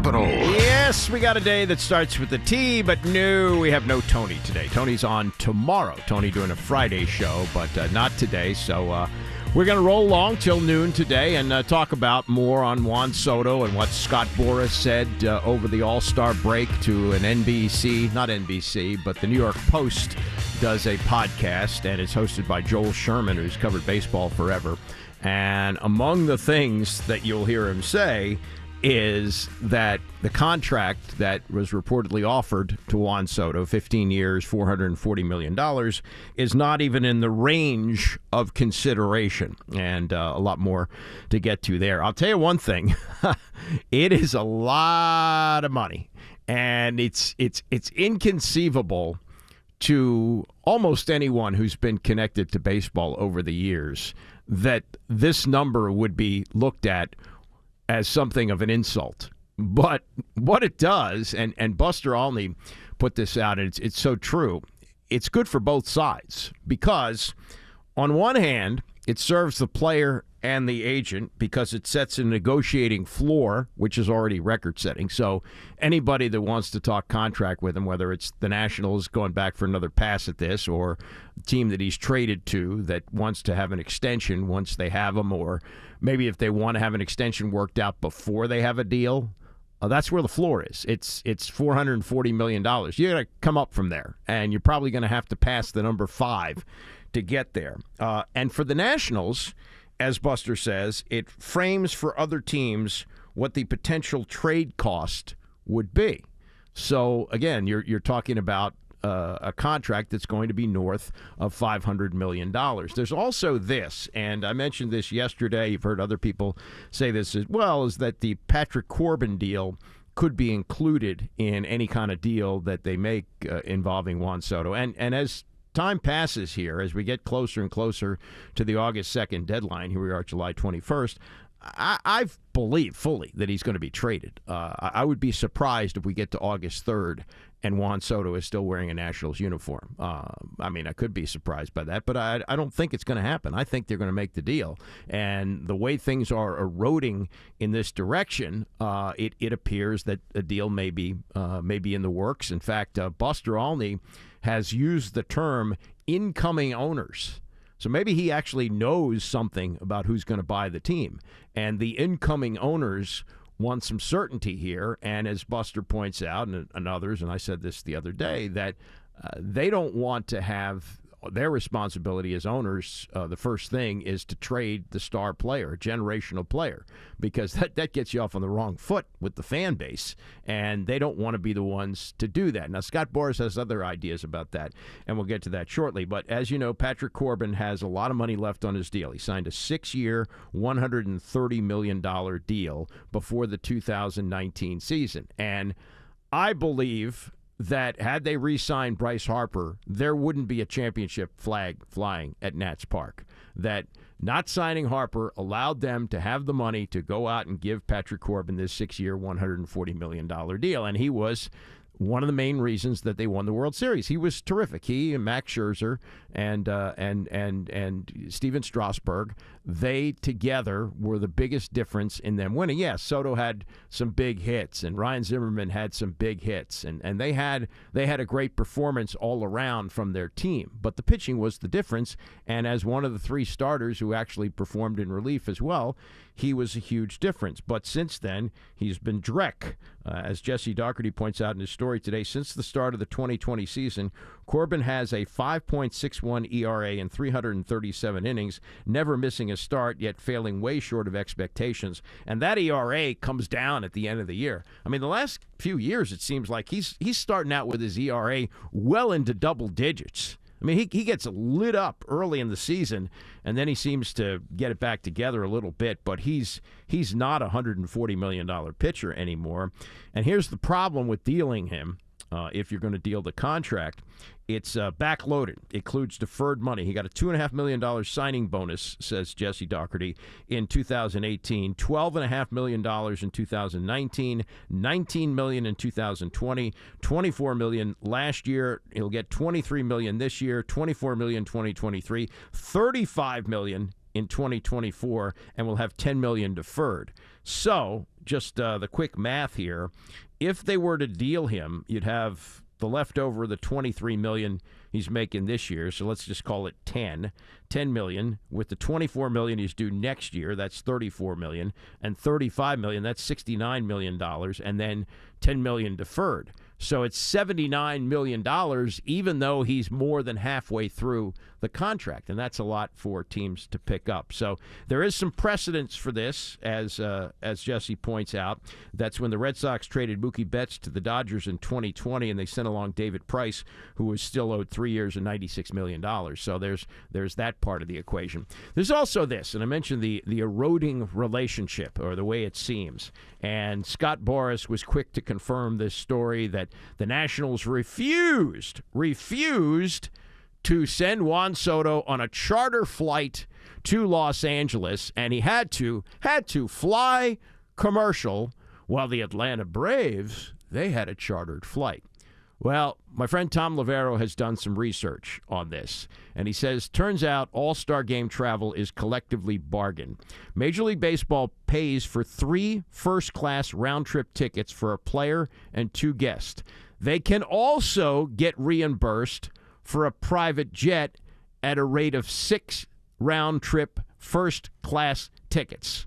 capital. Yes, we got a day that starts with a T, but no, we have no Tony today. Tony's on tomorrow. Tony doing a Friday show, but not today. So we're going to roll along till noon today and talk about more on Juan Soto and what Scott Boras said over the All-Star break to an not NBC, but the New York Post does a podcast, and it's hosted by Joel Sherman, who's covered baseball forever. And among the things that you'll hear him say is that the contract that was reportedly offered to Juan Soto, 15 years, $440 million, is not even in the range of consideration. And a lot more to get to there. I'll tell you one thing. It is a lot of money. And it's inconceivable to almost anyone who's been connected to baseball over the years that this number would be looked at as something of an insult. But what it does, and Buster Olney put this out, and it's so true, it's good for both sides because on one hand, it serves the player and the agent because it sets a negotiating floor, which is already record-setting. So anybody that wants to talk contract with him, whether it's the Nationals going back for another pass at this or the team that he's traded to that wants to have an extension once they have him, or maybe if they want to have an extension worked out before they have a deal, that's where the floor is. It's $440 million. You got to come up from there, and you're probably going to have to pass the number 5 to get there. And for the Nationals, as Buster says, it frames for other teams what the potential trade cost would be. So, again, you're talking about a contract that's going to be north of $500 million. There's also this, and I mentioned this yesterday. You've heard other people say this as well, is that the Patrick Corbin deal could be included in any kind of deal that they make involving Juan Soto. And as time passes here, as we get closer and closer to the August 2nd deadline, here we are July 21st, I believe fully that he's going to be traded. I would be surprised if we get to August 3rd and Juan Soto is still wearing a Nationals uniform. I mean, I could be surprised by that, but I don't think it's going to happen. I think they're going to make the deal. And the way things are eroding in this direction, it appears that a deal may be in the works. In fact, Buster Olney has used the term incoming owners. So maybe he actually knows something about who's going to buy the team. And the incoming owners want some certainty here. And as Buster points out, and others, and I said this the other day, that they don't want to have their responsibility as owners. The first thing is to trade the star player, a generational player, because that gets you off on the wrong foot with the fan base, and they don't want to be the ones to do that. Now, Scott Boras has other ideas about that, and we'll get to that shortly. But as you know, Patrick Corbin has a lot of money left on his deal. He signed a 6-year, $130 million deal before the 2019 season, and I believe that had they re-signed Bryce Harper, there wouldn't be a championship flag flying at Nats Park. That not signing Harper allowed them to have the money to go out and give Patrick Corbin this 6-year, $140 million deal. And he was one of the main reasons that they won the World Series. He was terrific. He and Max Scherzer and Steven Strasburg, they together were the biggest difference in them winning. Yes, Soto had some big hits, and Ryan Zimmerman had some big hits, and they had a great performance all around from their team. But the pitching was the difference, and as one of the 3 starters who actually performed in relief as well, he was a huge difference. But since then, he's been dreck. As Jesse Doherty points out in his story today, since the start of the 2020 season, Corbin has a 5.61 ERA in 337 innings, never missing a start, yet failing way short of expectations. And that ERA comes down at the end of the year. I mean, the last few years, it seems like he's starting out with his ERA well into double digits. I mean, he gets lit up early in the season, and then he seems to get it back together a little bit, but he's not a $140 million pitcher anymore. And here's the problem with dealing him. If you're going to deal the contract, it's backloaded. It includes deferred money. He got a $2.5 million signing bonus, says Jesse Doherty, in 2018, $12.5 million in 2019, $19 million in 2020, $24 million last year. He'll get $23 million this year, $24 million 2023, $35 million in 2024, and we'll have $10 million deferred. So just the quick math here. If they were to deal him, you'd have the leftover, the $23 million he's making this year. So let's just call it $10 million. With the $24 million he's due next year, that's $34 million. And $35 million, that's $69 million. And then $10 million deferred. So it's $79 million, even though he's more than halfway through the contract. And that's a lot for teams to pick up. So there is some precedence for this, as Jesse points out. That's when the Red Sox traded Mookie Betts to the Dodgers in 2020, and they sent along David Price, who was still owed 3 years and $96 million. So there's that part of the equation. There's also this, and I mentioned the eroding relationship, or the way it seems. And Scott Boras was quick to confirm this story that the Nationals refused to send Juan Soto on a charter flight to Los Angeles, and he had to fly commercial, while the Atlanta Braves, they had a chartered flight. Well, my friend Tom Lavero has done some research on this, and he says, turns out All-Star Game travel is collectively bargain. Major League Baseball pays for 3 first-class round-trip tickets for a player and 2 guests. They can also get reimbursed for a private jet at a rate of 6 round-trip first-class tickets.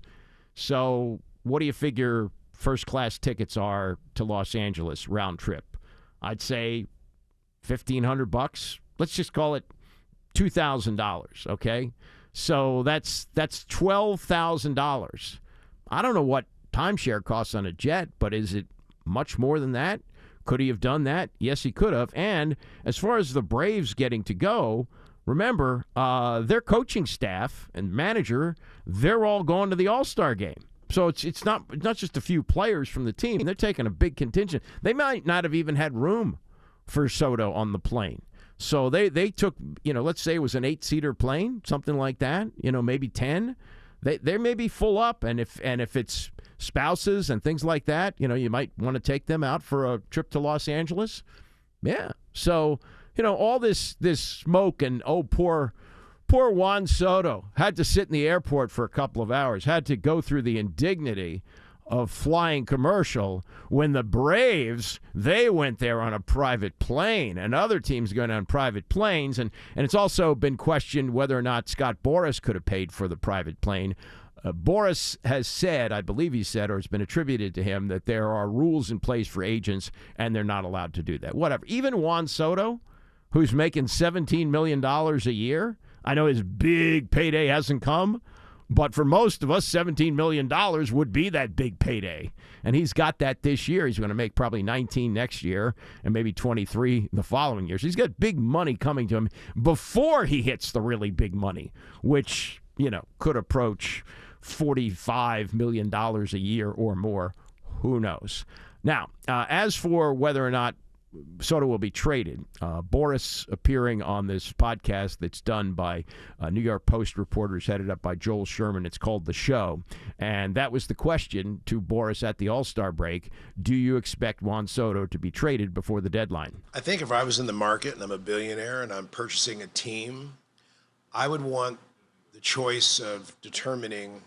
So what do you figure first-class tickets are to Los Angeles round-trip? I'd say $1,500. Let's just call it $2,000, okay? So that's $12,000. I don't know what timeshare costs on a jet, but is it much more than that? Could he have done that? Yes, he could have. And as far as the Braves getting to go, remember, their coaching staff and manager, they're all going to the All-Star game. So it's not just a few players from the team. They're taking a big contingent. They might not have even had room for Soto on the plane. So they took, let's say it was an 8-seater plane, something like that, maybe 10. They may be full up, and if it's spouses and things like that, you might want to take them out for a trip to Los Angeles. Yeah. So, all this smoke and, poor Juan Soto had to sit in the airport for a couple of hours, had to go through the indignity of flying commercial when the Braves, they went there on a private plane, and other teams going on private planes. And it's also been questioned whether or not Scott Boras could have paid for the private plane. Boras has said, I believe he said, or it's been attributed to him, that there are rules in place for agents, and they're not allowed to do that. Whatever. Even Juan Soto, who's making $17 million a year, I know his big payday hasn't come, but for most of us, $17 million would be that big payday. And he's got that this year. He's going to make probably 19 next year and maybe 23 the following year. So he's got big money coming to him before he hits the really big money, which, could approach $45 million a year or more. Who knows? Now, as for whether or not Soto will be traded, Boras appearing on this podcast that's done by New York Post reporters headed up by Joel Sherman. It's called The Show. And that was the question to Boras at the All-Star break. Do you expect Juan Soto to be traded before the deadline? I think if I was in the market and I'm a billionaire and I'm purchasing a team, I would want the choice of determining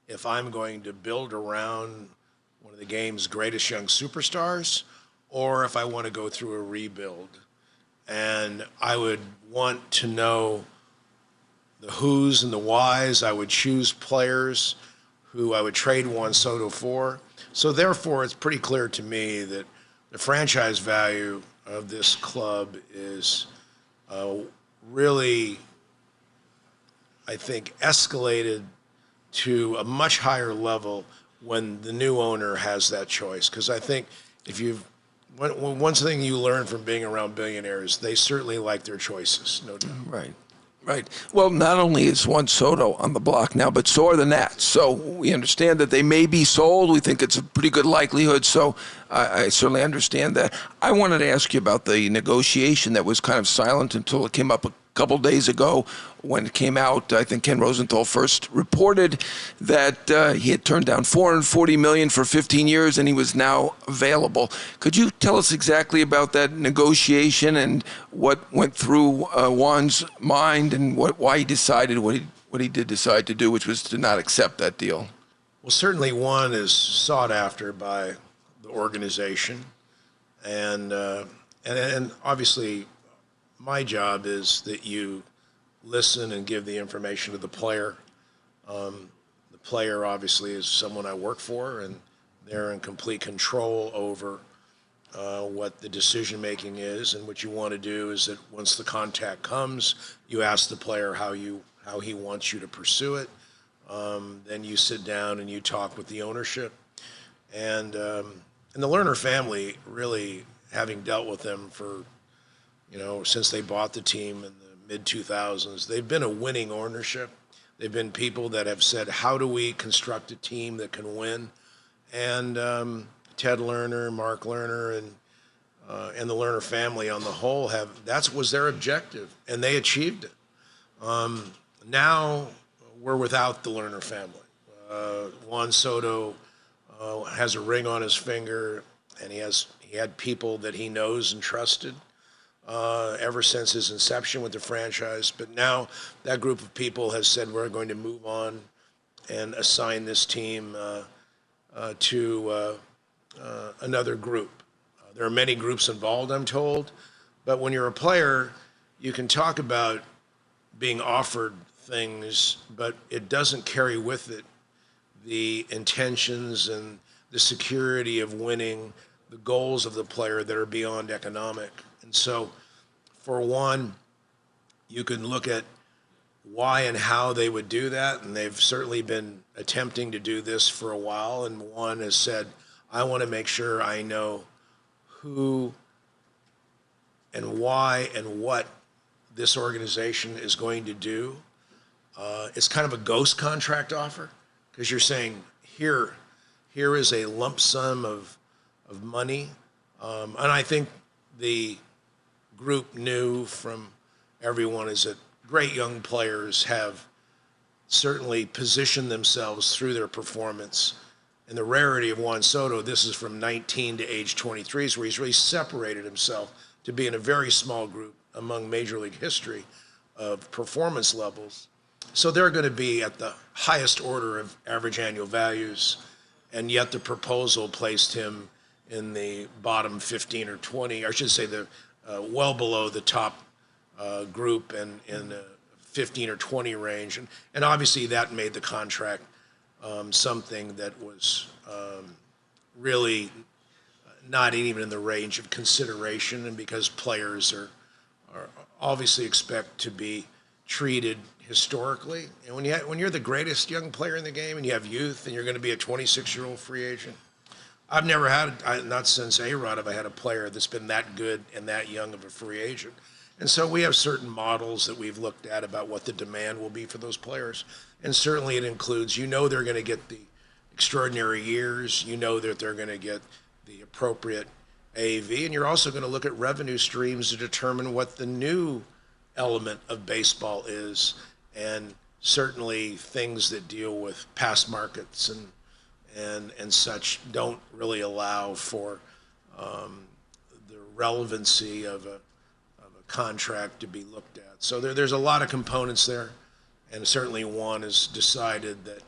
if I'm going to build around one of the game's greatest young superstars, or if I want to go through a rebuild. And I would want to know the who's and the whys. I would choose players who I would trade Juan Soto for. So therefore, it's pretty clear to me that the franchise value of this club is really, I think, escalated to a much higher level when the new owner has that choice. Because I think one thing you learn from being around billionaires, they certainly like their choices, no doubt. Right. Well, not only is Juan Soto on the block now, but so are the Nats. So we understand that they may be sold. We think it's a pretty good likelihood. So I certainly understand that. I wanted to ask you about the negotiation that was kind of silent until it came up a couple days ago when it came out. I think Ken Rosenthal first reported that he had turned down $440 million for 15 years and he was now available. Could you tell us exactly about that negotiation and what went through Juan's mind and why he decided what he did decide to do, which was to not accept that deal? Well, certainly one is sought after by the organization, and obviously my job is that you listen and give the information to the player. The player obviously is someone I work for, and they're in complete control over what the decision making is. And what you want to do is that once the contact comes, you ask the player how he wants you to pursue it. Then you sit down and you talk with the ownership, and the Lerner family, really having dealt with them for, since they bought the team in the mid 2000s, they've been a winning ownership. They've been people that have said, how do we construct a team that can win? And Ted Lerner, Mark Lerner, and the Lerner family on the whole was their objective, and they achieved it. Now we're without the Lerner family. Juan Soto has a ring on his finger, and he had people that he knows and trusted ever since his inception with the franchise. But now that group of people has said we're going to move on and assign this team to another group. There are many groups involved, I'm told, but when you're a player, you can talk about being offered things, but it doesn't carry with it the intentions and the security of winning, the goals of the player that are beyond economic. And so, for one, you can look at why and how they would do that, and they've certainly been attempting to do this for a while. And one has said, I want to make sure I know who and why and what this organization is going to do. It's kind of a ghost contract offer, because you're saying, here is a lump sum of money. And I think the group knew from everyone is that great young players have certainly positioned themselves through their performance. And the rarity of Juan Soto, this is from 19 to age 23, is where he's really separated himself to be in a very small group among Major League history of performance levels. So they're going to be at the highest order of average annual values, and yet the proposal placed him in the bottom 15 or 20, or I should say well below the top group and in the 15 or 20 range. And obviously that made the contract something that was really not even in the range of consideration, and because players are obviously expect to be treated historically. And when you're the greatest young player in the game and you have youth and you're going to be a 26-year-old free agent, I've never not since A-Rod have I had a player that's been that good and that young of a free agent. And so we have certain models that we've looked at about what the demand will be for those players. And certainly it includes, they're going to get the extraordinary years, that they're going to get the appropriate AV, and you're also going to look at revenue streams to determine what the new element of baseball is, and certainly things that deal with past markets and such don't really allow for the relevancy of a contract to be looked at. So there's a lot of components there, and certainly Juan has decided that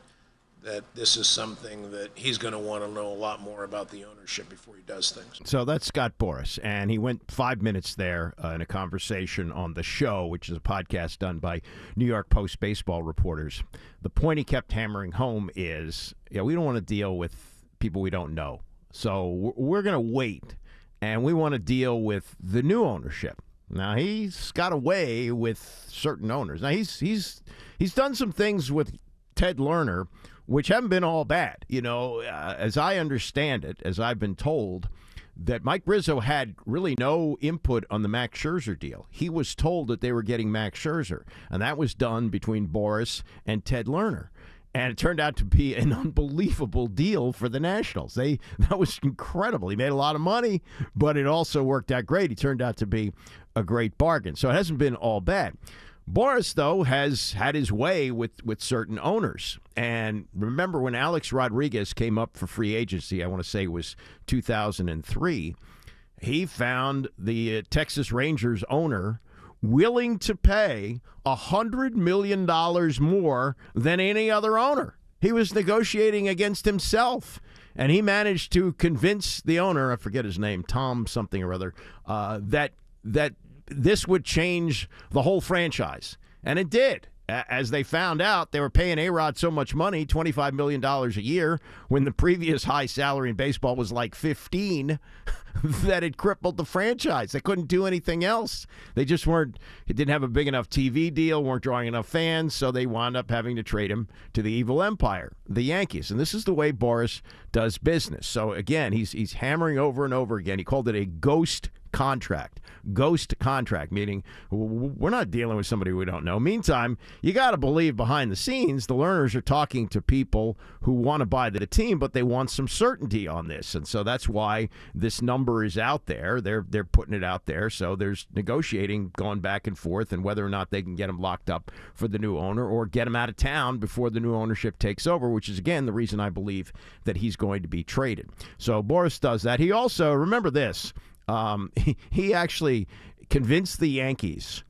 this is something that he's going to want to know a lot more about the ownership before he does things. So that's Scott Boras, and he went 5 minutes there in a conversation on The Show, which is a podcast done by New York Post baseball reporters. The point he kept hammering home is, we don't want to deal with people we don't know. So we're going to wait, and we want to deal with the new ownership. Now, he's got away with certain owners. Now, he's done some things with Ted Lerner which haven't been all bad. As I understand it, as I've been told, that Mike Rizzo had really no input on the Max Scherzer deal. He was told that they were getting Max Scherzer, and that was done between Boras and Ted Lerner. And it turned out to be an unbelievable deal for the Nationals. That was incredible. He made a lot of money, but it also worked out great. He turned out to be a great bargain. So it hasn't been all bad. Boras, though, has had his way with certain owners. And remember when Alex Rodriguez came up for free agency, I want to say it was 2003, he found the Texas Rangers owner willing to pay $100 million more than any other owner. He was negotiating against himself. And he managed to convince the owner, I forget his name, Tom something or other, that this would change the whole franchise. And it did. As they found out, they were paying A-Rod so much money, $25 million a year, when the previous high salary in baseball was like 15, that it crippled the franchise. They couldn't do anything else. They just weren't, it didn't have a big enough TV deal, weren't drawing enough fans, so they wound up having to trade him to the evil empire, the Yankees. And this is the way Boras does business. So again, he's hammering over and over again. He called it a ghost contract. Ghost contract, meaning we're not dealing with somebody we don't know. Meantime, you got to believe behind the scenes, the Lerners are talking to people who want to buy the team, but they want some certainty on this. And so that's why this number is out there. They're putting it out there. So there's negotiating going back and forth and whether or not they can get him locked up for the new owner or get him out of town before the new ownership takes over, which is, again, the reason I believe that he's going to be traded. So Boras does that. He also, remember this, he actually convinced the Yankees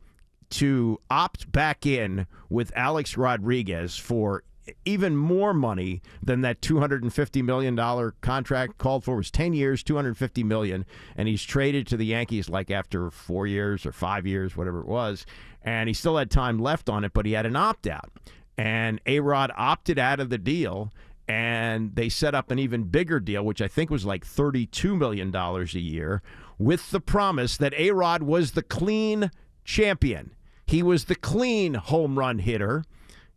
to opt back in with Alex Rodriguez for even more money than that $250 million contract called for. It was 10 years, $250 million, and he's traded to the Yankees like after 4 years or 5 years, whatever it was, and he still had time left on it, but he had an opt-out. And A-Rod opted out of the deal, and they set up an even bigger deal, which I think was like $32 million a year, with the promise that A-Rod was the clean champion. He was the clean home run hitter,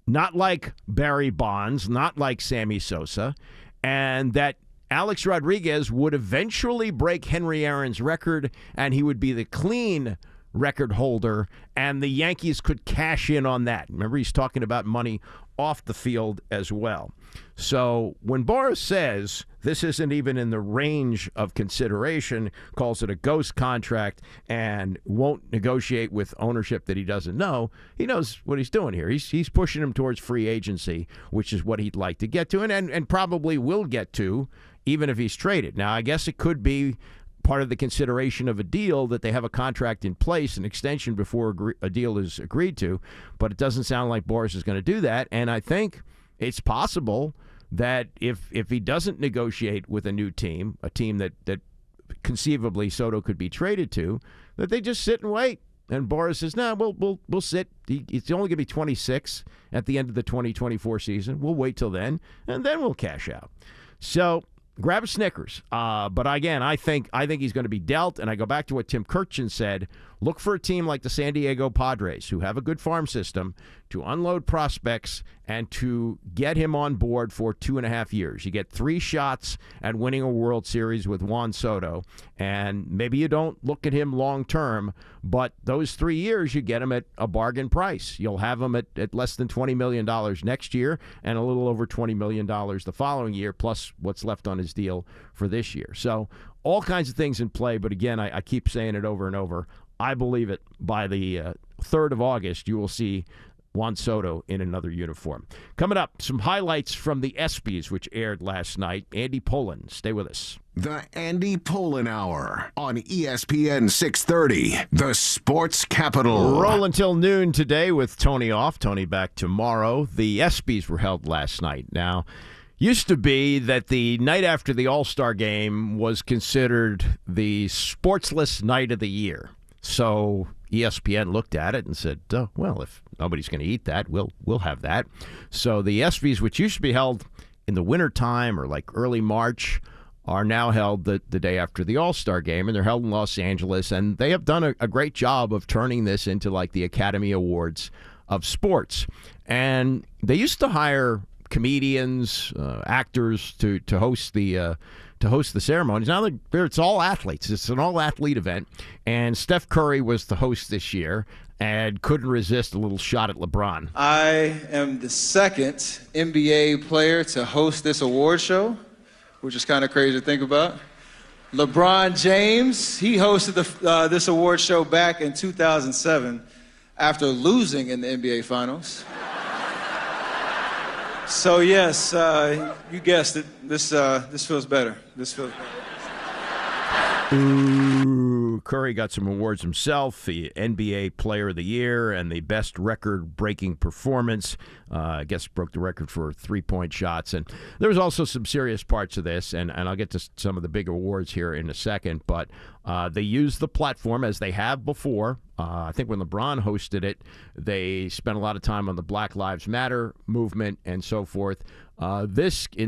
not like Barry Bonds, not like Sammy Sosa, and that Alex Rodriguez would eventually break Henry Aaron's record, and he would be the clean record holder, and the Yankees could cash in on that. Remember, he's talking about money off the field as well. So when Boras says this isn't even in the range of consideration, calls it a ghost contract, and won't negotiate with ownership that he doesn't know, he knows what he's doing here. He's pushing him towards free agency, which is what he'd like to get to, and probably will get to, even if he's traded. Now, I guess it could be part of the consideration of a deal that they have a contract in place, an extension before a deal is agreed to, but it doesn't sound like Boras is going to do that, and I think it's possible that if he doesn't negotiate with a new team, a team that conceivably Soto could be traded to, that they just sit and wait. And Boras says, no, we'll sit. It's only going to be 26 at the end of the 2024 season. We'll wait till then, and then we'll cash out. So grab a Snickers. But again, I think he's going to be dealt. And I go back to what Tim Kurkjian said. Look for a team like the San Diego Padres, who have a good farm system, to unload prospects and to get him on board for 2.5 years. You get 3 shots at winning a World Series with Juan Soto, and maybe you don't look at him long term, but those 3 years you get him at a bargain price. You'll have him at less than $20 million next year and a little over $20 million the following year, plus what's left on his deal for this year. So all kinds of things in play, but again, I keep saying it over and over. I believe it by the 3rd of August, you will see Juan Soto in another uniform. Coming up, some highlights from the ESPYs, which aired last night. Andy Pollin, stay with us. The Andy Pollin Hour on ESPN 630, the sports capital. Roll until noon today with Tony off. Tony back tomorrow. The ESPYs were held last night. Now, used to be that the night after the All-Star game was considered the sportsless night of the year. So ESPN looked at it and said, oh, well, if nobody's going to eat that, we'll have that. So the ESPYs, which used to be held in the wintertime or like early March, are now held the day after the All-Star game, and they're held in Los Angeles. And they have done a great job of turning this into like the Academy Awards of sports. And they used to hire comedians, actors to host the ceremonies. Now it's all athletes. It's an all-athlete event. And Steph Curry was the host this year and couldn't resist a little shot at LeBron. I am the second NBA player to host this award show, which is kind of crazy to think about. LeBron James, he hosted this award show back in 2007 after losing in the NBA Finals. So yes, you guessed it. This feels better. This feels better. Ooh, Curry got some awards himself, the NBA Player of the Year and the best record-breaking performance. I guess broke the record for three-point shots. And there was also some serious parts of this, and I'll get to some of the big awards here in a second, but they used the platform as they have before. I think when LeBron hosted it, they spent a lot of time on the Black Lives Matter movement and so forth. In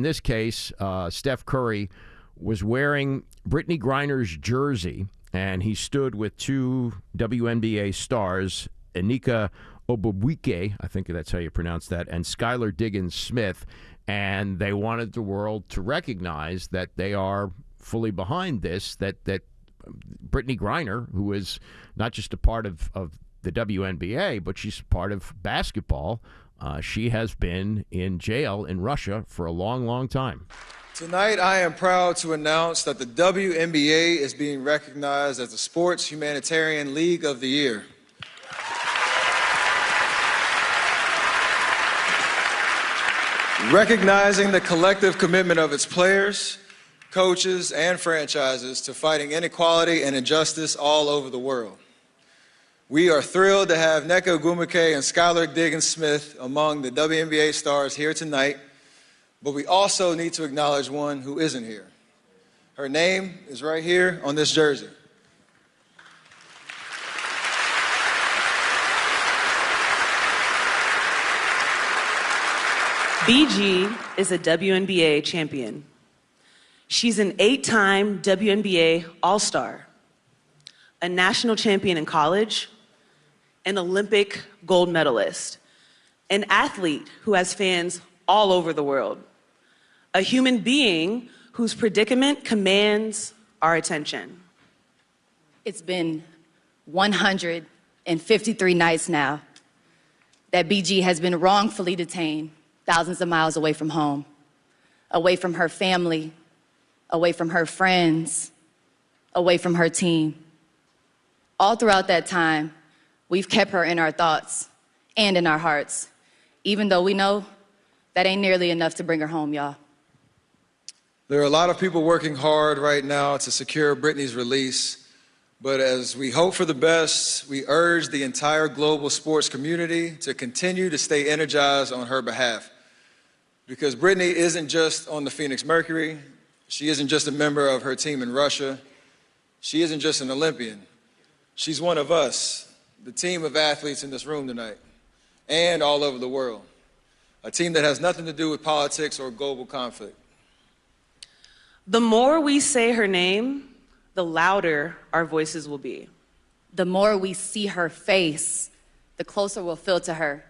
this case, Steph Curry was wearing Brittany Griner's jersey, and he stood with two WNBA stars, Anika Obubike, I think that's how you pronounce that, and Skylar Diggins-Smith, and they wanted the world to recognize that they are fully behind this, that Brittany Griner, who is not just a part of the WNBA, but she's part of basketball, she has been in jail in Russia for a long, long time. Tonight, I am proud to announce that the WNBA is being recognized as the Sports Humanitarian League of the Year. Recognizing the collective commitment of its players, coaches, and franchises to fighting inequality and injustice all over the world. We are thrilled to have Nneka Ogwumike and Skylar Diggins-Smith among the WNBA stars here tonight, but we also need to acknowledge one who isn't here. Her name is right here on this jersey. BG is a WNBA champion. She's an 8-time WNBA All-Star, a national champion in college, an Olympic gold medalist, an athlete who has fans all over the world, a human being whose predicament commands our attention. It's been 153 nights now that BG has been wrongfully detained thousands of miles away from home, away from her family, away from her friends, away from her team. All throughout that time, we've kept her in our thoughts and in our hearts, even though we know that ain't nearly enough to bring her home, y'all. There are a lot of people working hard right now to secure Brittany's release, but as we hope for the best, we urge the entire global sports community to continue to stay energized on her behalf. Because Brittany isn't just on the Phoenix Mercury, she isn't just a member of her team in Russia, she isn't just an Olympian. She's one of us, the team of athletes in this room tonight, and all over the world. A team that has nothing to do with politics or global conflict. The more we say her name, the louder our voices will be. The more we see her face, the closer we'll feel to her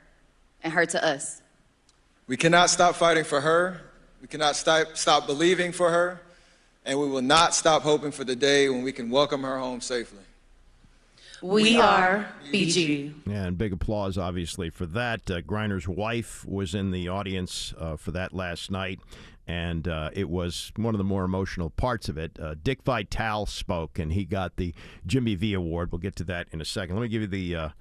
and her to us. We cannot stop fighting for her. We cannot stop believing for her. And we will not stop hoping for the day when we can welcome her home safely. We are BG. Yeah, and big applause, obviously, for that. Griner's wife was in the audience for that last night, and it was one of the more emotional parts of it. Dick Vitale spoke, and he got the Jimmy V Award. We'll get to that in a second. Let me give you the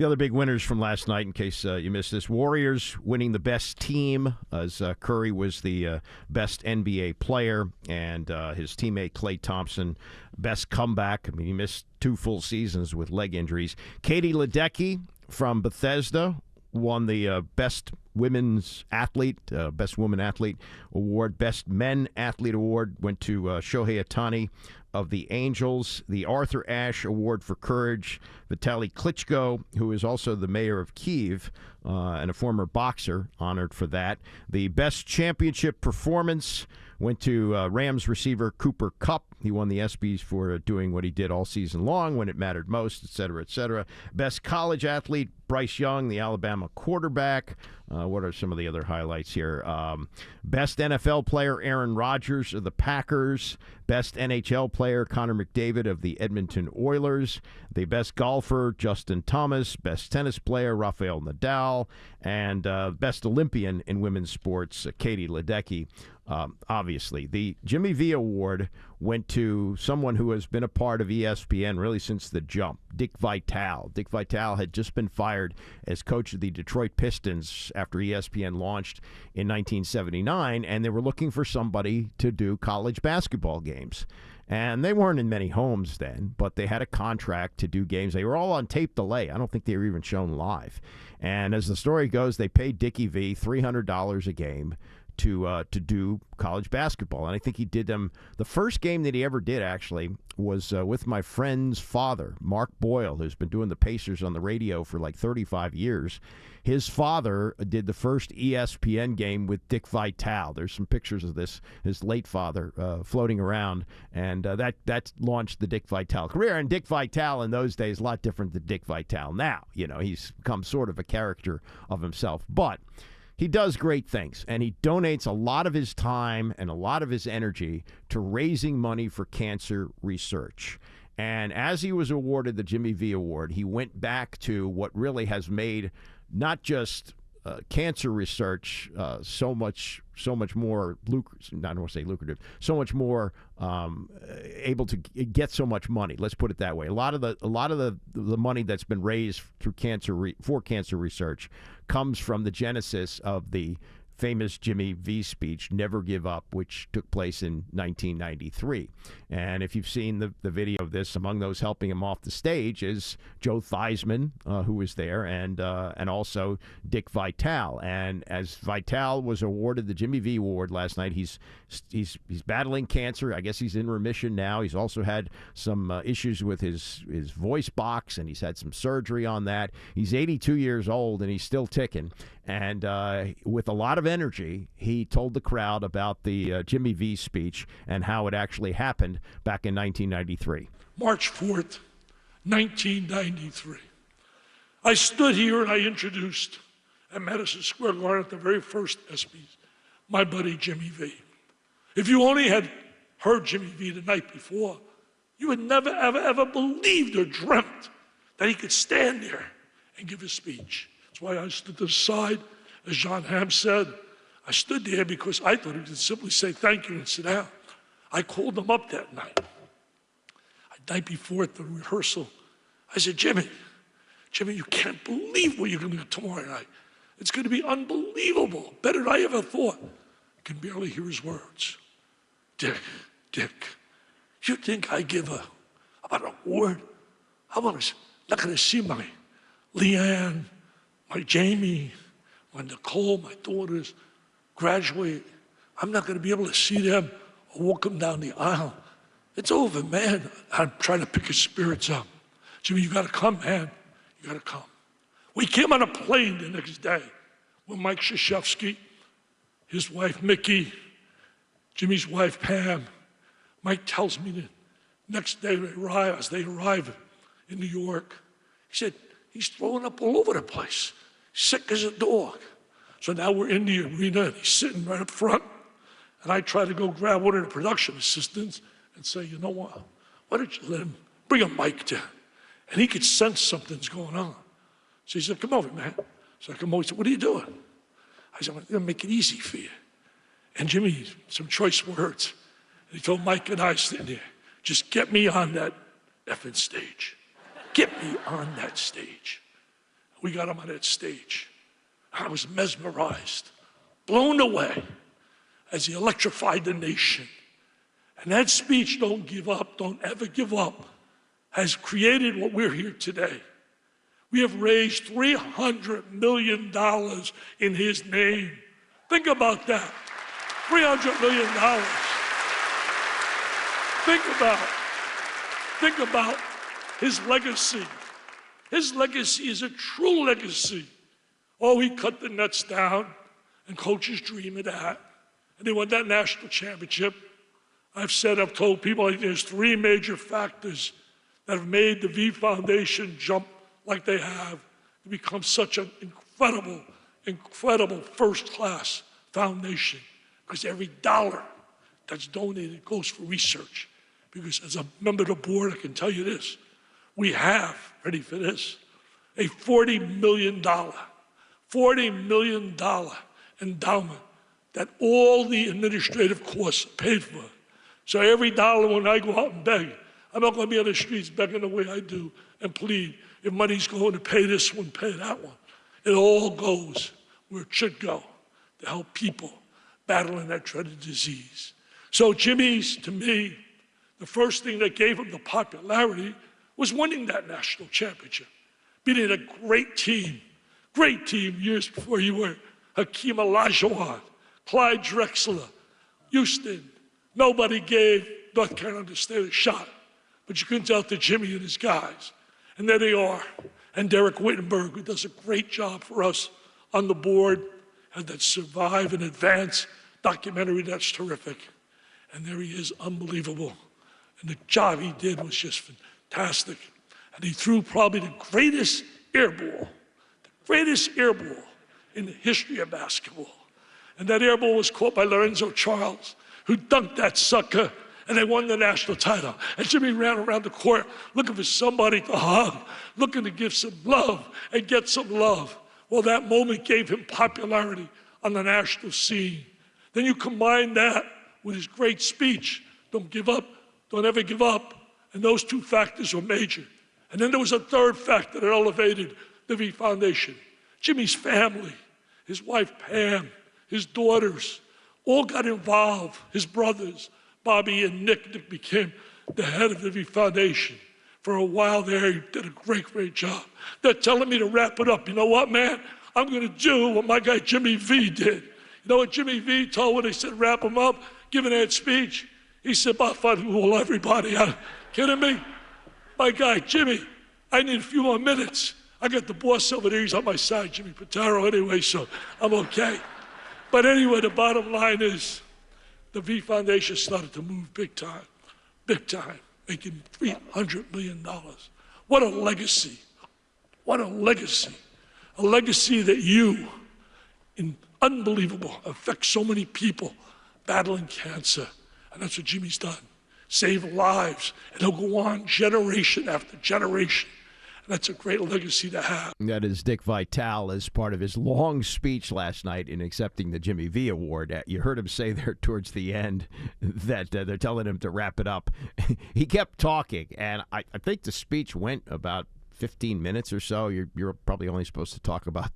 other big winners from last night in case you missed this. Warriors winning the best team, as Curry was the best NBA player, and his teammate Klay Thompson, best comeback. I mean, he missed 2 full seasons with leg injuries. Katie Ledecky from Bethesda won the best women's athlete, best woman athlete award. Best men athlete award went to Shohei Ohtani of the Angels. The Arthur Ashe Award for Courage, Vitale Klitschko, who is also the mayor of Kyiv and a former boxer, honored for that. The best championship performance went to Rams receiver Cooper Kupp. He won the ESPYs for doing what he did all season long when it mattered most, et cetera, et cetera. Best college athlete, Bryce Young, the Alabama quarterback. What are some of the other highlights here? Best NFL player, Aaron Rodgers of the Packers. Best NHL player, Connor McDavid of the Edmonton Oilers. The best golfer, Justin Thomas. Best tennis player, Rafael Nadal. And best Olympian in women's sports, Katie Ledecky. Obviously, the Jimmy V Award went to someone who has been a part of ESPN really since the jump, Dick Vitale. Dick Vitale had just been fired as coach of the Detroit Pistons after ESPN launched in 1979, and they were looking for somebody to do college basketball games. And they weren't in many homes then, but they had a contract to do games. They were all on tape delay. I don't think they were even shown live. And as the story goes, they paid Dickie V $300 a game to do college basketball. And I think he did them. The first game that he ever did, actually, was with my friend's father, Mark Boyle, who's been doing the Pacers on the radio for like 35 years. His father did the first ESPN game with Dick Vitale. There's some pictures of this, his late father, floating around, and that launched the Dick Vitale career. And Dick Vitale in those days, a lot different than Dick Vitale now. You know, he's become sort of a character of himself. But he does great things, and he donates a lot of his time and a lot of his energy to raising money for cancer research. And as he was awarded the Jimmy V Award, he went back to what really has made not just cancer research so much more lucrative. I don't want to say lucrative. So much more able to get so much money. Let's put it that way. A lot of the money that's been raised through for cancer research comes from the genesis of the famous Jimmy V speech, Never Give Up, which took place in 1993. And if you've seen the video of this, among those helping him off the stage is Joe Theismann, who was there, and also Dick Vitale. And as Vitale was awarded the Jimmy V Award last night, he's battling cancer. I guess he's in remission now. He's also had some issues with his voice box, and he's had some surgery on that. He's 82 years old, and he's still ticking. And with a lot of energy, he told the crowd about the Jimmy V speech and how it actually happened back in 1993. March 4th, 1993. I stood here and I introduced at Madison Square Garden at the very first ESPYs my buddy Jimmy V. If you only had heard Jimmy V the night before, you would never, ever, ever believed or dreamt that he could stand there and give a speech. That's why I stood to the side, as John Hamm said. I stood there because I thought he could simply say thank you and sit down. I called him up that night. The night before at the rehearsal, I said, Jimmy, you can't believe what you're going to do tomorrow night. It's going to be unbelievable, better than I ever thought. I can barely hear his words. Dick, you think I give about an award? I'm not going to see my Leanne, my Jamie, my Nicole, my daughters graduate. I'm not going to be able to see them or walk them down the aisle. It's over, man. I'm trying to pick his spirits up. Jimmy, you got to come, man. You got to come. We came on a plane the next day with Mike Krzyzewski, his wife, Mickey, Jimmy's wife, Pam. Mike tells me the next day as they arrive in New York, he said, he's throwing up all over the place, sick as a dog. So now we're in the arena, and he's sitting right up front, and I try to go grab one of the production assistants and say, you know what, why don't you let him bring a mic to him? And he could sense something's going on. So he said, come over, man. So I come over, he said, what are you doing? I said, I'm going to make it easy for you. And Jimmy, some choice words. And he told Mike and I sitting there, just get me on that effing stage. Get me on that stage. We got him on that stage. I was mesmerized, blown away as he electrified the nation. And that speech, don't give up, don't ever give up, has created what we're here today. We have raised $300 million in his name. Think about that, $300 million. Think about his legacy. His legacy is a true legacy. Oh, he cut the nets down, and coaches dream of that. And they won that national championship. I've told people, I think there's three major factors that have made the V Foundation jump like they have to become such an incredible first-class foundation. Because every dollar that's donated goes for research. Because as a member of the board, I can tell you this, we have, ready for this, a $40 million endowment that all the administrative costs are paid for. So every dollar when I go out and beg, I'm not going to be on the streets begging the way I do and plead. If money's going to pay this one, pay that one. It all goes where it should go to help people battling that dreaded disease. So Jimmy's, to me, The first thing that gave him the popularity was winning that national championship, beating a great team years before you were. Hakeem Olajuwon, Clyde Drexler, Houston. Nobody gave North Carolina State a shot, but you couldn't tell to Jimmy and his guys. And there they are. And Derek Wittenberg, who does a great job for us on the board, had that Survive and Advance documentary that's terrific. And there he is, unbelievable. And the job he did was just fantastic. And he threw probably the greatest air ball in the history of basketball. And that air ball was caught by Lorenzo Charles, who dunked that sucker, and they won the national title. And Jimmy ran around the court looking for somebody to hug, looking to give some love and get some love. Well, that moment gave him popularity on the national scene. Then you combine that with his great speech, don't give up, don't ever give up. And those two factors were major. And then there was a third factor that elevated the V Foundation. Jimmy's family, his wife Pam, his daughters, all got involved. His brothers, Bobby and Nick became the head of the V Foundation. For a while there, he did a great job. They're telling me to wrap it up. You know what, man? I'm going to do what my guy Jimmy V did. You know what Jimmy V told when they said wrap him up, giving that speech? He said, "By well, everybody, are you kidding me? My guy Jimmy, I need a few more minutes. I got the boss over there, he's on my side, Jimmy Pitaro anyway, so I'm okay." But anyway, the bottom line is the V Foundation started to move big time, making $300 million. What a legacy. What a legacy. A legacy that you, unbelievable, affect so many people battling cancer. And that's what Jimmy's done. Save lives. And he'll go on generation after generation. And that's a great legacy to have. That is Dick Vitale as part of his long speech last night in accepting the Jimmy V Award. You heard him say there towards the end that they're telling him to wrap it up. He kept talking, and I think the speech went about 15 minutes or so. You're probably only supposed to talk about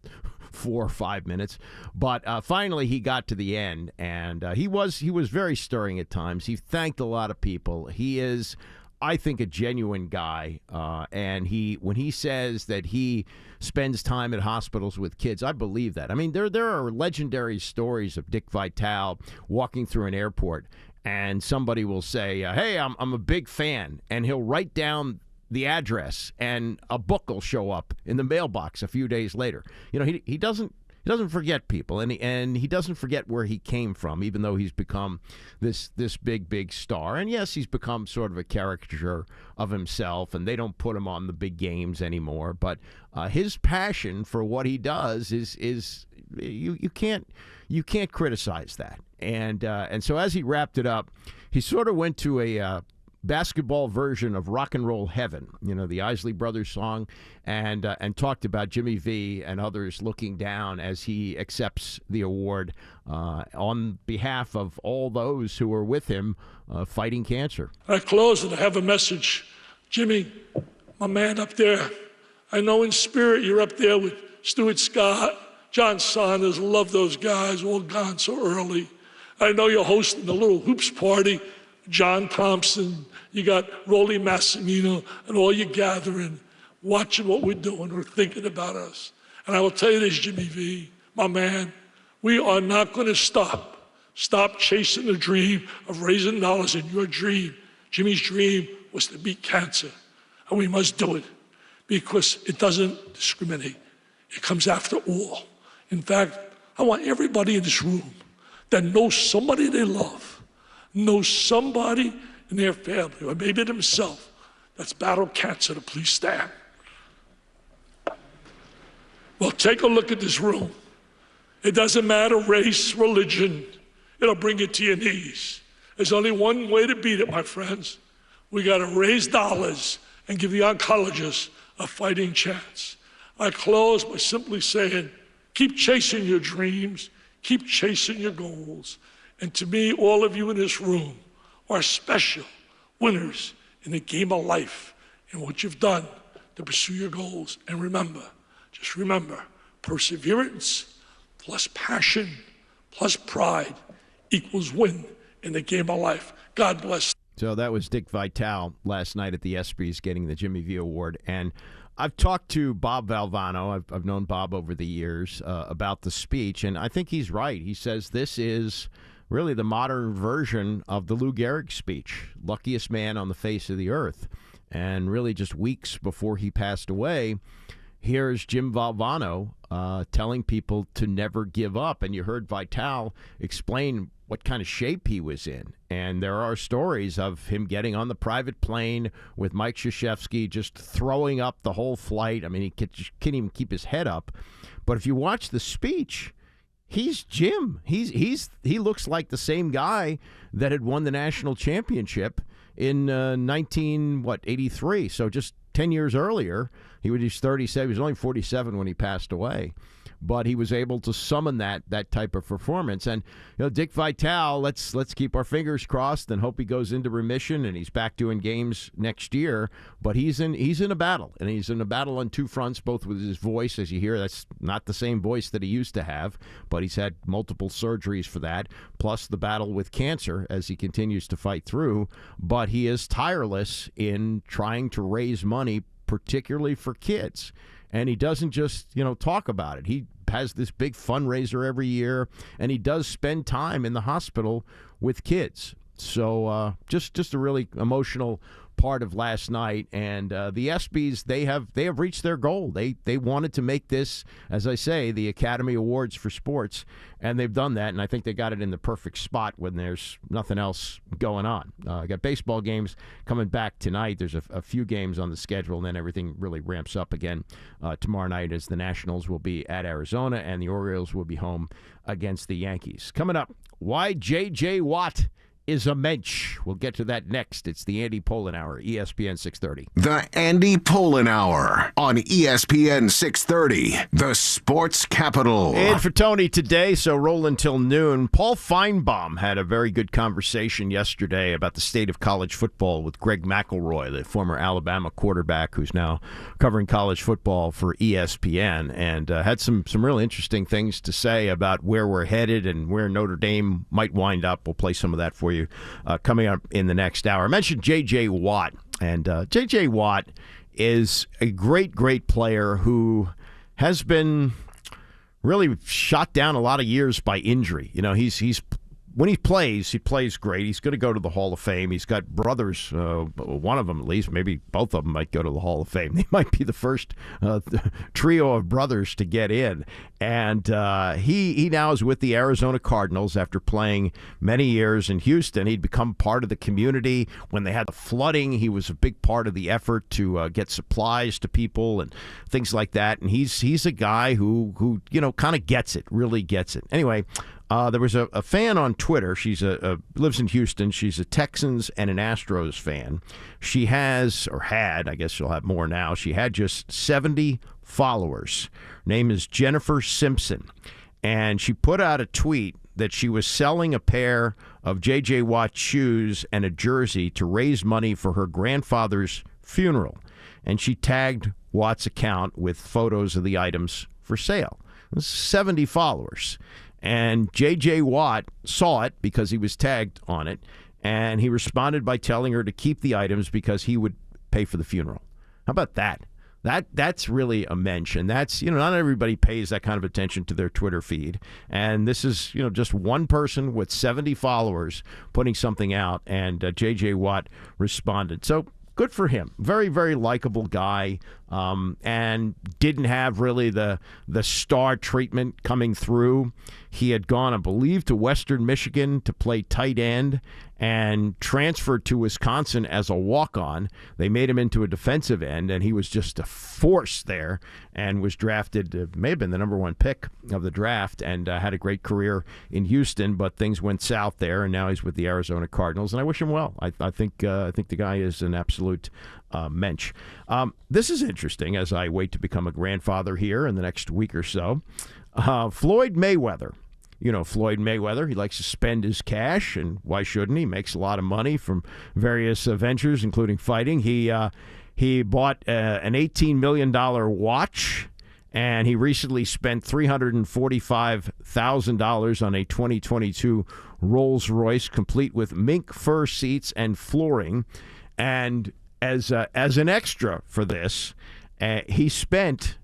4 or 5 minutes. But finally he got to the end, and he was very stirring at times. He thanked a lot of people. He is, I think, a genuine guy, and when he says that he spends time at hospitals with kids, I believe that. I mean, there are legendary stories of Dick Vitale walking through an airport, and somebody will say, "Hey, I'm a big fan," and he'll write down the address, and a book will show up in the mailbox a few days later. You know, he doesn't forget people, and he doesn't forget where he came from, even though he's become this big star. And yes, he's become sort of a caricature of himself, and they don't put him on the big games anymore. But his passion for what he does is you can't criticize that. And so as he wrapped it up, he sort of went to a basketball version of Rock and Roll Heaven, you know, the Isley Brothers song, and talked about Jimmy V and others looking down as he accepts the award on behalf of all those who are with him fighting cancer. I close and I have a message. Jimmy, my man up there, I know in spirit you're up there with Stuart Scott, John Saunders, love those guys, all gone so early. I know you're hosting the little hoops party, John Thompson, you got Rolly Massimino, and all you gathering, watching what we're doing or thinking about us. And I will tell you this, Jimmy V, my man, we are not going to stop. Stop chasing the dream of raising dollars in your dream. Jimmy's dream was to beat cancer, and we must do it because it doesn't discriminate. It comes after all. In fact, I want everybody in this room that knows somebody they love, knows somebody in their family, or maybe themselves, that's battled cancer, to please stand. Well, take a look at this room. It doesn't matter race, religion. It'll bring you to your knees. There's only one way to beat it, my friends. We got to raise dollars and give the oncologists a fighting chance. I close by simply saying, keep chasing your dreams, keep chasing your goals. And to me, all of you in this room are special winners in the game of life and what you've done to pursue your goals. And remember, just remember, perseverance plus passion plus pride equals win in the game of life. God bless. So that was Dick Vitale last night at the ESPYs getting the Jimmy V Award. And I've talked to Bob Valvano. I've known Bob over the years about the speech, and I think he's right. He says this is really the modern version of the Lou Gehrig speech, luckiest man on the face of the earth. And really just weeks before he passed away, here's Jim Valvano telling people to never give up. And you heard Vitale explain what kind of shape he was in. And there are stories of him getting on the private plane with Mike Krzyzewski, just throwing up the whole flight. I mean, he can't even keep his head up. But if you watch the speech, he's Jim. He looks like the same guy that had won the national championship in 83. So just 10 years earlier, he was 37. He was only 47 when he passed away. But he was able to summon that type of performance. And Dick Vitale, let's keep our fingers crossed and hope he goes into remission and he's back doing games next year. But he's in a battle, and he's in a battle on two fronts, both with his voice, as you hear. That's not the same voice that he used to have, but he's had multiple surgeries for that, plus the battle with cancer as he continues to fight through. But he is tireless in trying to raise money, particularly for kids. And he doesn't just, talk about it. He has this big fundraiser every year, and he does spend time in the hospital with kids. So just a really emotional part of last night. And the ESPYs, they have reached their goal. They wanted to make this, as I say, the Academy Awards for sports, and they've done that. And I think they got it in the perfect spot when there's nothing else going on. Got baseball games coming back tonight. There's a few games on the schedule, and then everything really ramps up again tomorrow night as the Nationals will be at Arizona and the Orioles will be home against the Yankees. Coming up, why J.J. Watt is a mensch. We'll get to that next. It's the Andy Pollin Hour, ESPN 630. The Andy Pollin Hour on ESPN 630, the sports capital. And for Tony today, so rolling till noon, Paul Feinbaum had a very good conversation yesterday about the state of college football with Greg McElroy, the former Alabama quarterback who's now covering college football for ESPN, and had some real interesting things to say about where we're headed and where Notre Dame might wind up. We'll play some of that for you coming up in the next hour. I mentioned J.J. Watt, and J.J. Watt is a great player who has been really shot down a lot of years by injury. He's when he plays great. He's going to go to the Hall of Fame. He's got brothers, one of them at least, maybe both of them might go to the Hall of Fame. They might be the first trio of brothers to get in. And he now is with the Arizona Cardinals after playing many years in Houston. He'd become part of the community. When they had the flooding, he was a big part of the effort to get supplies to people and things like that. And he's a guy who kind of gets it, really gets it. Anyway, there was a fan on Twitter. She's lives in Houston. She's a Texans and an Astros fan. She has, or had, I guess she'll have more now. She had just 70 followers. Her name is Jennifer Simpson. And she put out a tweet that she was selling a pair of J.J. Watt shoes and a jersey to raise money for her grandfather's funeral. And she tagged Watt's account with photos of the items for sale. It was 70 followers. And J.J. Watt saw it because he was tagged on it, and he responded by telling her to keep the items because he would pay for the funeral. How about that? That's really a mensch, and that's, not everybody pays that kind of attention to their Twitter feed. And this is, just one person with 70 followers putting something out, and J.J. Watt responded. So good for him. Very, very likable guy, and didn't have really the star treatment coming through. He had gone, I believe, to Western Michigan to play tight end and transferred to Wisconsin as a walk-on. They made him into a defensive end, and he was just a force there and was drafted, may have been the number one pick of the draft, and had a great career in Houston, but things went south there, and now he's with the Arizona Cardinals, and I wish him well. I think the guy is an absolute mensch. This is interesting as I wait to become a grandfather here in the next week or so. Floyd Mayweather. Floyd Mayweather, he likes to spend his cash, and why shouldn't he? Makes a lot of money from various ventures, including fighting. He bought an $18 million watch And he recently spent $345,000 on a 2022 Rolls-Royce, complete with mink fur seats and flooring. And as an extra for this, he spent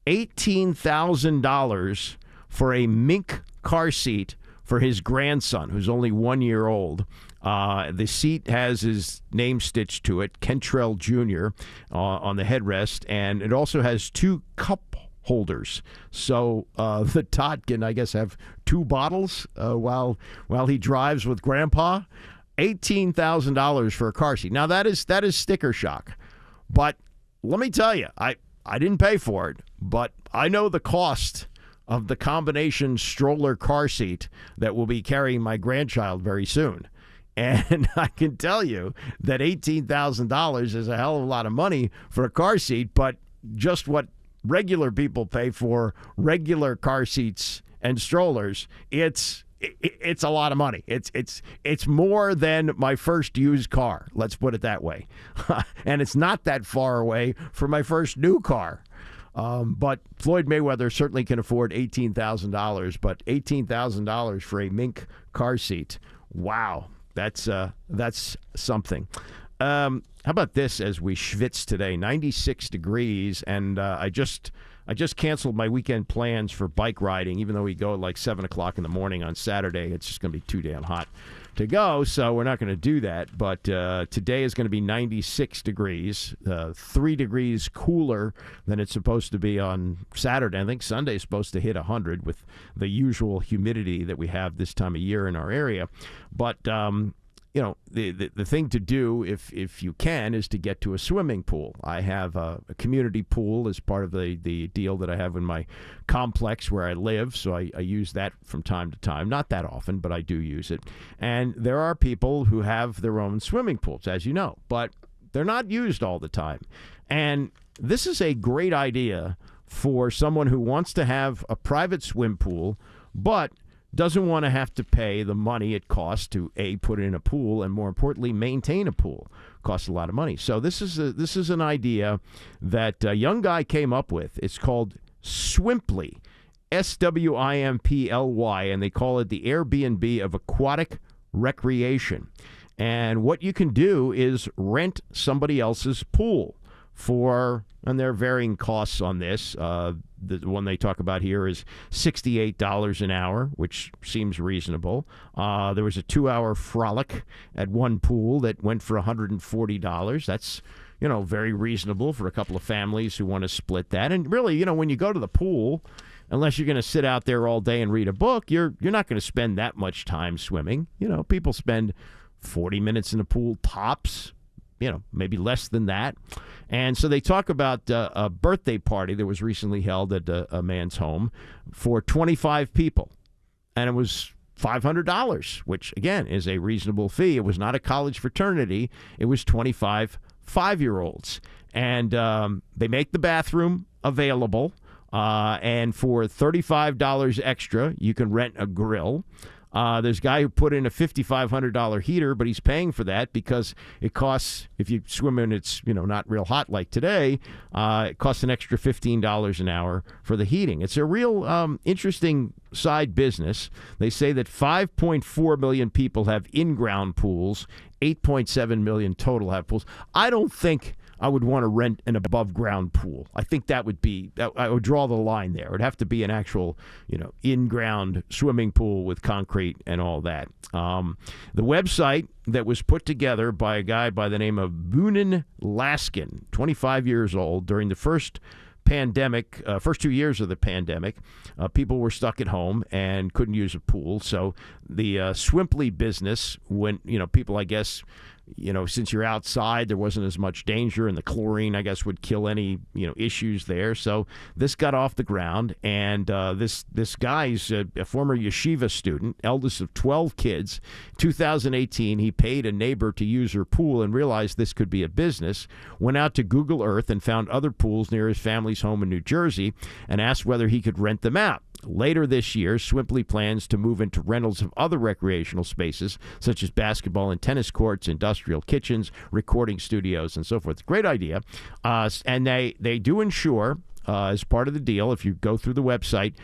$18,000 for a mink car seat for his grandson, who's only 1 year old. The seat has his name stitched to it, Kentrell Jr., on the headrest, and it also has 2 cup holders. So the tot can, I guess, have 2 bottles while he drives with Grandpa. $18,000 for a car seat. Now, that is sticker shock. But let me tell you, I didn't pay for it, but I know the cost of the combination stroller car seat that will be carrying my grandchild very soon. And I can tell you that $18,000 is a hell of a lot of money for a car seat, but just what regular people pay for regular car seats and strollers, it's a lot of money. It's more than my first used car, let's put it that way. And it's not that far away from my first new car. But Floyd Mayweather certainly can afford $18,000, but $18,000 for a mink car seat. Wow, that's something. How about this as we schwitz today? 96 degrees, and I just canceled my weekend plans for bike riding, even though we go at like 7 o'clock in the morning on Saturday. It's just going to be too damn hot to go, so we're not going to do that. But today is going to be 96 degrees, 3 degrees cooler than it's supposed to be on Saturday. I think Sunday is supposed to hit 100 with the usual humidity that we have this time of year in our area. But the thing to do, if you can, is to get to a swimming pool. I have a community pool as part of the deal that I have in my complex where I live, so I use that from time to time. Not that often, but I do use it. And there are people who have their own swimming pools, as you know, but they're not used all the time. And this is a great idea for someone who wants to have a private swim pool, but doesn't want to have to pay the money it costs to put in a pool, and more importantly, maintain a pool. Costs a lot of money. So this is an idea that a young guy came up with. It's called Swimply, SWIMPLY, and they call it the Airbnb of aquatic recreation. And what you can do is rent somebody else's pool and there are varying costs on this. The one they talk about here is $68 an hour, which seems reasonable. There was a 2-hour frolic at one pool that went for $140. That's, very reasonable for a couple of families who want to split that. And really, when you go to the pool, unless you're going to sit out there all day and read a book, you're not going to spend that much time swimming. People spend 40 minutes in the pool tops, maybe less than that. And so they talk about a birthday party that was recently held at a man's home for 25 people. And it was $500, which, again, is a reasonable fee. It was not a college fraternity. It was 25 5-year-olds. And they make the bathroom available. And for $35 extra, you can rent a grill. There's a guy who put in a $5,500 heater, but he's paying for that because it costs, if you swim in, it's not real hot like today, it costs an extra $15 an hour for the heating. It's a real interesting side business. They say that 5.4 million people have in-ground pools, 8.7 million total have pools. I don't think I would want to rent an above-ground pool. I think I would draw the line there. It would have to be an actual, in-ground swimming pool with concrete and all that. The website that was put together by a guy by the name of Bunin Laskin, 25 years old, during the first 2 years of the pandemic, people were stuck at home and couldn't use a pool. So the Swimply business, when, people, I guess, since you're outside, there wasn't as much danger, and the chlorine, I guess, would kill any, issues there. So this got off the ground, and this guy's a former yeshiva student, eldest of 12 kids. 2018, he paid a neighbor to use her pool and realized this could be a business, went out to Google Earth and found other pools near his family's home in New Jersey and asked whether he could rent them out. Later this year, Swimply plans to move into rentals of other recreational spaces, such as basketball and tennis courts, industrial kitchens, recording studios, and so forth. Great idea. And they do insure as part of the deal. If you go through the website,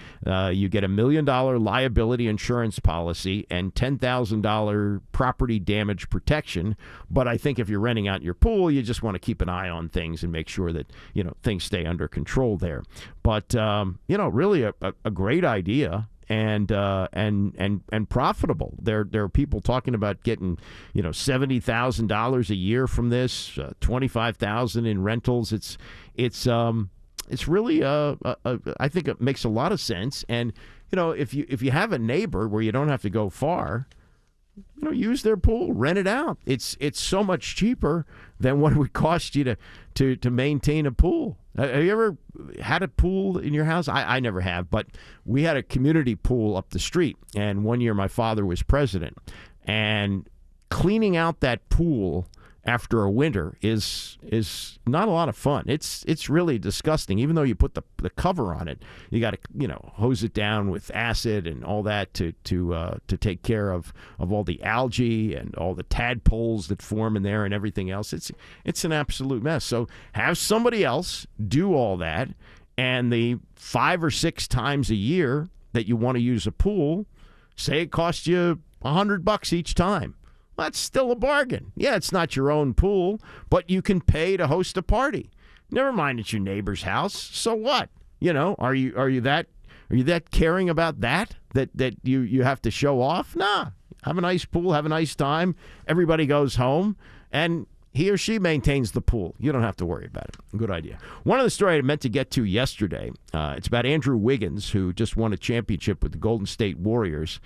you get $1 million liability insurance policy and $10,000 property damage protection. But I think if you're renting out your pool, you just want to keep an eye on things and make sure that, things stay under control there. But, really a great idea. And profitable. There are people talking about getting, $70,000 a year from this, $25,000 in rentals. It's really I think it makes a lot of sense. And if you have a neighbor where you don't have to go far, use their pool, rent it out. It's so much cheaper than what it would cost you to maintain a pool. Have you ever had a pool in your house? I never have, but we had a community pool up the street, and one year my father was president, and cleaning out that pool after a winter is not a lot of fun. It's really disgusting. Even though you put the cover on it, you got to hose it down with acid and all that to take care of all the algae and all the tadpoles that form in there and everything else. It's an absolute mess. So have somebody else do all that, and the 5 or 6 times a year that you want to use a pool, say it costs you $100 each time. That's still a bargain. Yeah, it's not your own pool, but you can pay to host a party. Never mind it's your neighbor's house. So what? Are you that caring about that you have to show off? Nah. Have a nice pool, have a nice time. Everybody goes home, and he or she maintains the pool. You don't have to worry about it. Good idea. One of the stories I meant to get to yesterday, it's about Andrew Wiggins, who just won a championship with the Golden State Warriors,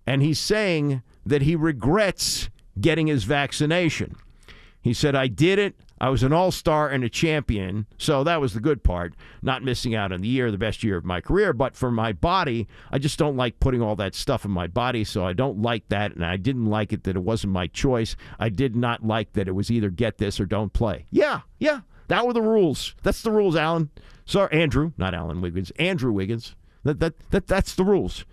and he's saying that he regrets getting his vaccination. He said, I did it. I was an all-star and a champion, so that was the good part, not missing out on the best year of my career. But for my body, I just don't like putting all that stuff in my body, so I don't like that, and I didn't like it that it wasn't my choice. I did not like that it was either get this or don't play. Yeah, that were the rules. That's the rules, Alan. Sorry, Andrew, not Alan Wiggins. Andrew Wiggins. That's the rules.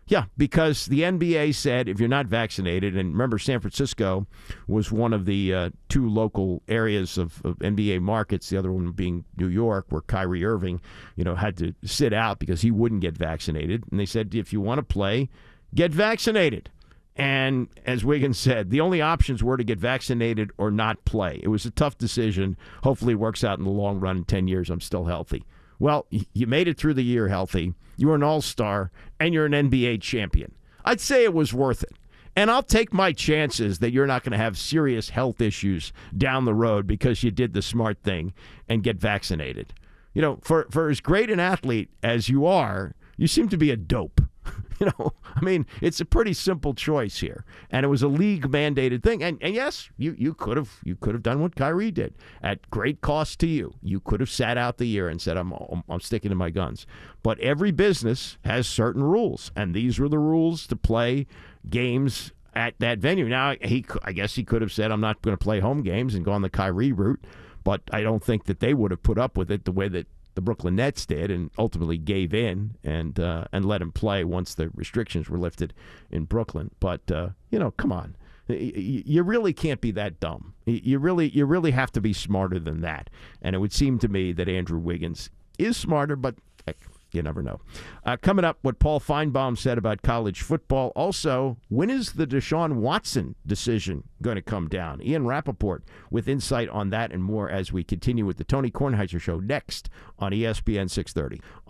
Yeah, because the NBA said if you're not vaccinated, and remember San Francisco was one of the 2 local areas of NBA markets, the other one being New York, where Kyrie Irving, had to sit out because he wouldn't get vaccinated. And they said, if you want to play, get vaccinated. And as Wiggins said, the only options were to get vaccinated or not play. It was a tough decision. Hopefully it works out in the long run. In 10 years, I'm still healthy. Well, you made it through the year healthy. You were an all-star, and you're an NBA champion. I'd say it was worth it. And I'll take my chances that you're not going to have serious health issues down the road because you did the smart thing and get vaccinated. For as great an athlete as you are, you seem to be a dope. It's a pretty simple choice here, and it was a league-mandated thing. And yes, you could have done what Kyrie did at great cost to you. You could have sat out the year and said, "I'm sticking to my guns." But every business has certain rules, and these were the rules to play games at that venue. Now, I guess he could have said, "I'm not going to play home games," and gone the Kyrie route. But I don't think that they would have put up with it the way that the Brooklyn Nets did, and ultimately gave in and let him play once the restrictions were lifted in Brooklyn. But come on, you really can't be that dumb. You really have to be smarter than that. And it would seem to me that Andrew Wiggins is smarter, but heck, you never know. Coming up, what Paul Feinbaum said about college football. Also, when is the Deshaun Watson decision going to come down? Ian Rappaport with insight on that and more as we continue with the Tony Kornheiser Show next on ESPN 630.